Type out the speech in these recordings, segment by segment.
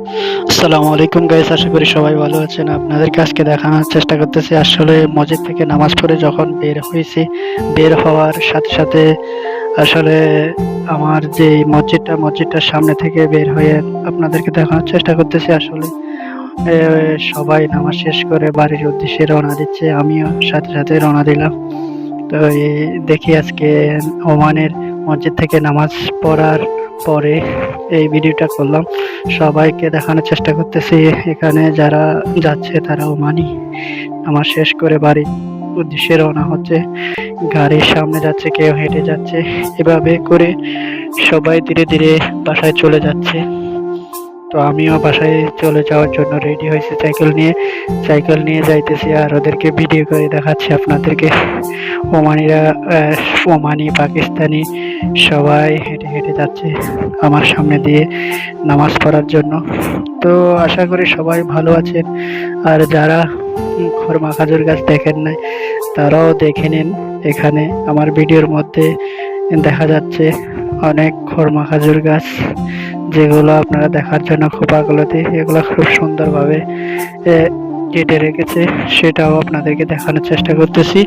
আসসালামু আলাইকুম গাইস, আশা করি সবাই ভালো আছেন। আপনাদেরকে আজকে দেখানোর চেষ্টা করতেছি আসলে মসজিদ থেকে নামাজ পড়ে যখন বের হয়েছি, বের হওয়ার সাথে সাথে আসলে আমার যে মসজিদটার সামনে থেকে বের হয়ে আপনাদেরকে দেখানোর চেষ্টা করতেছি। আসলে এ, সবাই নামাজ শেষ করে বাড়ির উদ্দেশ্যে রওনা দিচ্ছে, আমিও সাথে সাথে রওনা দিলাম। তো দেখি আজকে ওমানের মসজিদ থেকে নামাজ পড়ার পরে এই ভিডিওটা করলাম, সবাইকে দেখানোর চেষ্টা করতেছি। এখানে যারা যাচ্ছে তারা ওমানি নামাজ শেষ করে বাড়ির উদ্দেশ্যে রওনা হচ্ছে, গাড়ির সামনে যাচ্ছে, কেউ হেঁটে যাচ্ছে, এভাবে করে সবাই ধীরে ধীরে বাসায় চলে যাচ্ছে। তো আমিও বাসায় চলে যাওয়ার জন্য রেডি হয়েছি, সাইকেল নিয়ে যাইতেছি আর ওদেরকে ভিডিও করে দেখাচ্ছি আপনাদেরকে। ওমানিরা ওমানি পাকিস্তানি সবাই হেঁটে হেঁটে যাচ্ছে আমার সামনে দিয়ে নামাজ পড়ার জন্য। তো আশা করি সবাই ভালো আছেন। আর যারা খরমা খাজুর গাছ দেখেন নাই তারাও দেখে নিন। এখানে আমার ভিডিওর মধ্যে দেখা যাচ্ছে অনেক খরমা খাজুর গাছ, যেগুলো আপনারা দেখার জন্য খুব আগ্রহী। এগুলো খুব সুন্দরভাবে কেটে রেখেছে, সেটাও আপনাদেরকে দেখানোর চেষ্টা করতেছি।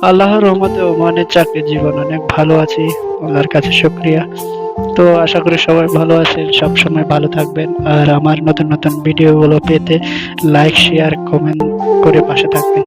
আল্লাহর রহমতে ওমানের চাকরির জীবন অনেক ভালো আছি, আল্লাহর কাছে শুকরিয়া। তো আশা করি সবাই ভালো আছেন, সবসময় ভালো থাকবেন। আর আমার নতুন নতুন ভিডিওগুলো পেতে লাইক, শেয়ার, কমেন্ট করে পাশে থাকবেন।